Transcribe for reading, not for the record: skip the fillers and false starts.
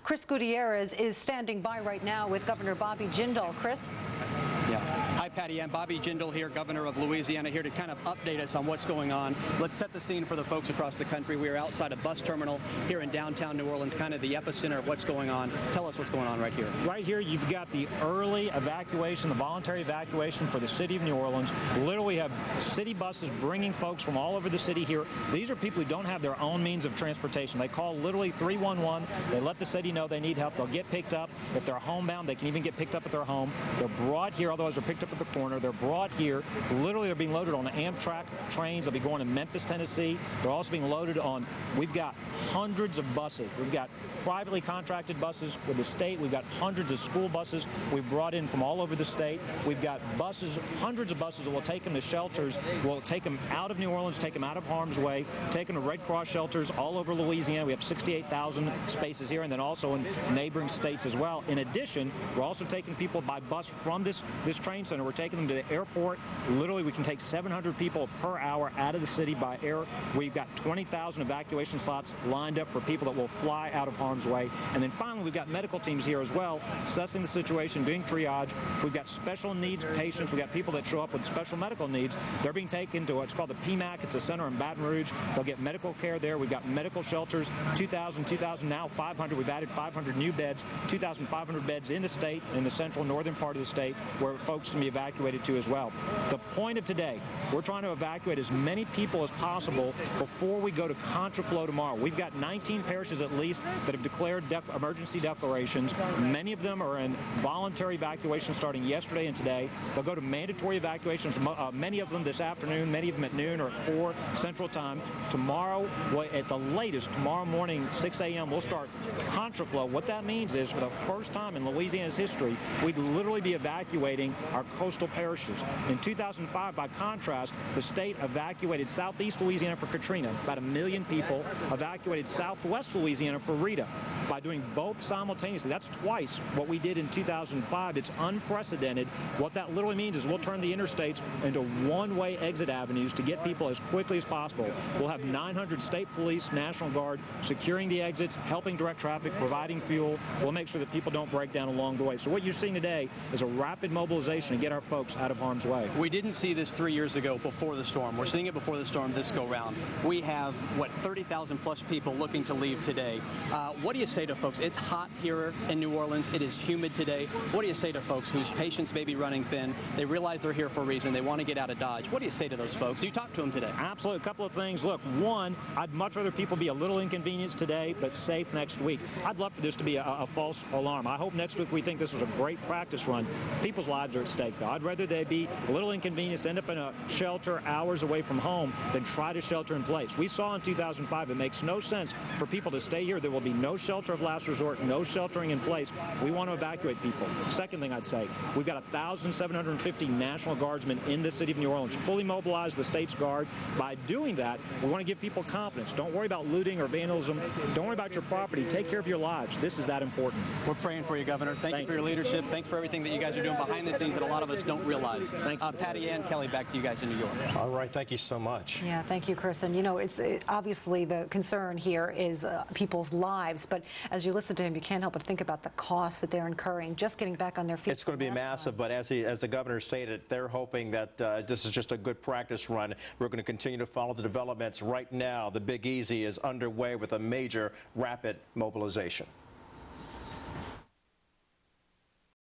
Chris Gutierrez is standing by right now with Governor Bobby Jindal. Chris? Yeah. Hi, Patty Ann. Bobby Jindal here, Governor of Louisiana, here to kind of update us on what's going on. Let's set the scene for the folks across the country. We are outside a bus terminal here in downtown New Orleans, kind of the epicenter of what's going on. Tell us what's going on right here. Right here, you've got the early evacuation, the voluntary evacuation for the city of New Orleans. Literally have city buses bringing folks from all over the city here. These are people who don't have their own means of transportation. They call literally 311. They let the city know they need help. They'll get picked up. If they're homebound, they can even get picked up at their home. They're brought here, otherwise they're picked up at the corner. They're brought here. Literally, they're being loaded on Amtrak trains. They'll be going to Memphis, Tennessee. They're also being loaded on, we've got hundreds of buses. We've got privately contracted buses with the state. We've got hundreds of school buses we've brought in from all over the state. We've got buses, hundreds of buses that will take them to shelters, will take them out of New Orleans, take them out of harm's way, take them to Red Cross shelters all over Louisiana. We have 68,000 spaces here, and then also in neighboring states as well. In addition, we're also taking people by bus from this train center. We're taking them to the airport. Literally, we can take 700 people per hour out of the city by air. We've got 20,000 evacuation slots lined up for people that will fly out of harm's way. And then finally, we've got medical teams here as well, assessing the situation, doing triage. We've got special needs patients. We've got people that show up with special medical needs. They're being taken to what's called the PMAC. It's a center in Baton Rouge. They'll get medical care there. We've got medical shelters, 2,000, now 500. We've added 500 new beds, 2,500 beds in the state, in the central northern part of the state, where folks can be evacuated to as well. The point of today, we're trying to evacuate as many people as possible before we go to contraflow tomorrow. We've got 19 parishes at least that have declared emergency declarations. Many of them are in voluntary evacuation starting yesterday and today. They'll go to mandatory evacuations, many of them this afternoon, many of them at noon or at 4 Central Time. Tomorrow, at the latest, tomorrow morning, 6 a.m., we'll start contraflow. What that means is, for the first time in Louisiana's history, we'd literally be evacuating our coastal parishes. In 2005, by contrast, the state evacuated southeast Louisiana for Katrina, about 1 million people, evacuated southwest Louisiana for Rita. By doing both simultaneously, that's twice what we did in 2005. It's unprecedented. What that literally means is we'll turn the interstates into one-way exit avenues to get people as quickly as possible. We'll have 900 state police, National Guard securing the exits, helping direct traffic, providing fuel. We'll make sure that people don't break down along the way. So what you're seeing today is a rapid mobilization to get our folks out of harm's way. We didn't see this 3 years ago before the storm. We're seeing it before the storm this go round. We have, 30,000 plus people looking to leave today. What do you say to folks? It's hot here in New Orleans. It is humid today. What do you say to folks whose patience may be running thin? They realize they're here for a reason. They want to get out of Dodge. What do you say to those folks? You talked to them today. Absolutely. A couple of things. Look, one, I'd much rather people be a little inconvenienced today, but safe next week. I'd love for this to be a false alarm. I hope next week we think this was a great practice run. People's lives are at stake, though. I'd rather they be a little inconvenienced, end up in a shelter hours away from home, than try to shelter in place. We saw in 2005 it makes no sense for people to stay here. There will be no shelter of last resort, no sheltering in place. We want to evacuate people. Second thing I'd say, we've got 1,750 National Guardsmen in the city of New Orleans, fully mobilized, the state's guard. By doing that, we want to give people confidence. Don't worry about looting or vandalism. Don't worry about your property. Take care of your lives. This is that important. We're praying for you, Governor. Thank you for your leadership. Thanks for everything that you guys are doing behind the scenes that a lot of us don't realize. Thank you. Patty Ann, Kelly, back to you guys in New York. All right. Thank you so much. Yeah, thank you, Chris. And, you know, obviously the concern here is people's lives. But as you listen to him, you can't help but think about the costs that they're incurring just getting back on their feet. It's going to be massive, but as the governor stated, they're hoping that this is just a good practice run. We're going to continue to follow the developments. Right now, the Big Easy is underway with a major rapid mobilization.